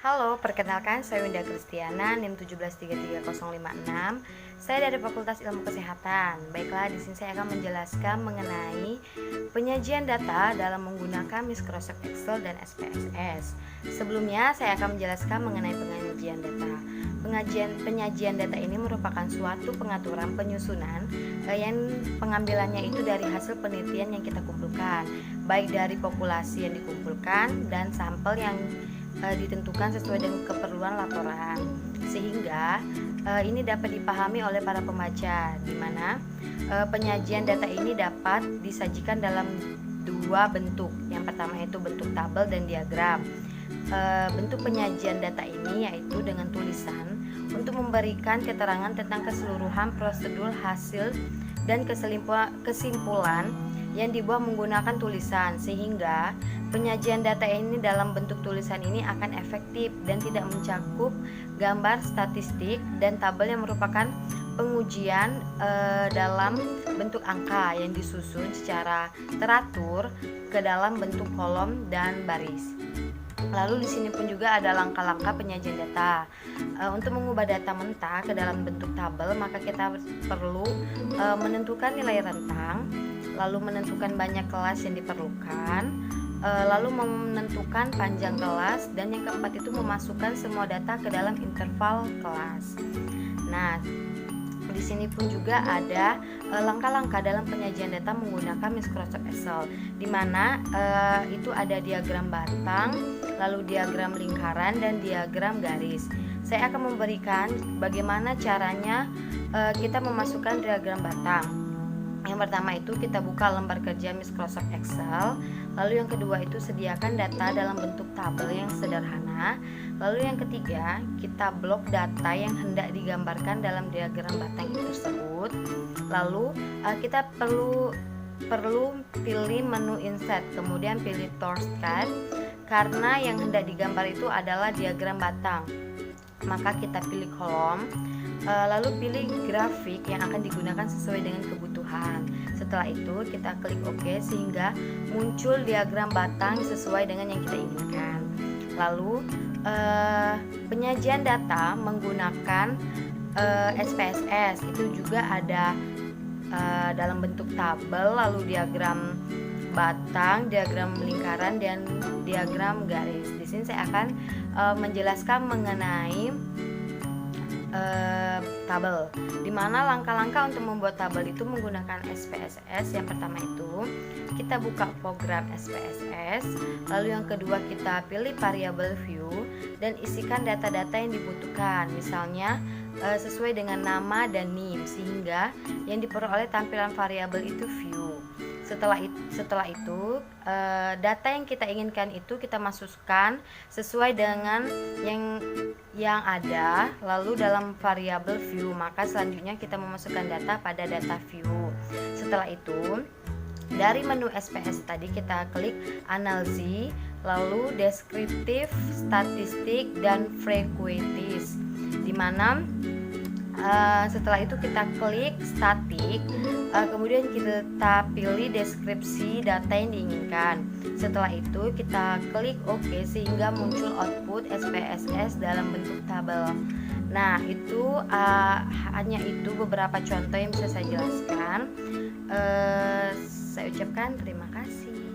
Halo, perkenalkan saya Winda Kristiana, NIM 1733056. Saya dari Fakultas Ilmu Kesehatan. Baiklah, di sini saya akan menjelaskan mengenai penyajian data dalam menggunakan Microsoft Excel dan SPSS. Sebelumnya, saya akan menjelaskan mengenai penyajian data. Penyajian data ini merupakan suatu pengaturan penyusunan yang pengambilannya itu dari hasil penelitian yang kita kumpulkan, baik dari populasi yang dikumpulkan dan sampel yang ditentukan sesuai dengan keperluan laporan, sehingga ini dapat dipahami oleh para pembaca, di mana penyajian data ini dapat disajikan dalam dua bentuk. Yang pertama itu bentuk tabel dan diagram. Bentuk penyajian data ini yaitu dengan tulisan untuk memberikan keterangan tentang keseluruhan prosedur, hasil, dan kesimpulan yang dibuat menggunakan tulisan, sehingga penyajian data ini dalam bentuk tulisan ini akan efektif dan tidak mencakup gambar statistik dan tabel yang merupakan pengujian dalam bentuk angka yang disusun secara teratur ke dalam bentuk kolom dan baris. Lalu di sini pun juga ada langkah-langkah penyajian data. Untuk mengubah data mentah ke dalam bentuk tabel, maka kita perlu menentukan nilai rentang, lalu menentukan banyak kelas yang diperlukan, lalu menentukan panjang kelas, dan yang keempat itu memasukkan semua data ke dalam interval kelas. Nah, di sini pun juga ada langkah-langkah dalam penyajian data menggunakan Microsoft Excel, di mana itu ada diagram batang, lalu diagram lingkaran, dan diagram garis. Saya akan memberikan bagaimana caranya kita memasukkan diagram batang. Yang pertama itu kita buka lembar kerja Microsoft Excel. Lalu yang kedua itu sediakan data dalam bentuk tabel yang sederhana. Lalu yang ketiga, kita blok data yang hendak digambarkan dalam diagram batang tersebut. Lalu kita perlu pilih menu insert, kemudian pilih shortcut karena yang hendak digambar itu adalah diagram batang. Maka kita pilih kolom, lalu pilih grafik yang akan digunakan sesuai dengan kebutuhan. Setelah itu kita klik OK sehingga muncul diagram batang sesuai dengan yang kita inginkan. Lalu penyajian data menggunakan SPSS itu juga ada dalam bentuk tabel, lalu diagram batang, diagram lingkaran, dan diagram garis. Di sini saya akan menjelaskan mengenai tabel, dimana langkah-langkah untuk membuat tabel itu menggunakan SPSS. Yang pertama itu kita buka program SPSS, lalu yang kedua kita pilih variabel view dan isikan data-data yang dibutuhkan, misalnya sesuai dengan nama dan NIM, sehingga yang diperoleh tampilan variabel itu view. Setelah itu data yang kita inginkan itu kita masukkan sesuai dengan yang ada, lalu dalam variabel view. Maka selanjutnya kita memasukkan data pada data view. Setelah itu dari menu SPS tadi kita klik analisis, lalu deskriptif, statistik, dan frequencies, dimana setelah itu kita klik statik, kemudian kita pilih deskripsi data yang diinginkan. Setelah itu kita klik OK sehingga muncul output SPSS dalam bentuk tabel. Nah, itu hanya itu beberapa contoh yang bisa saya jelaskan. Saya ucapkan terima kasih.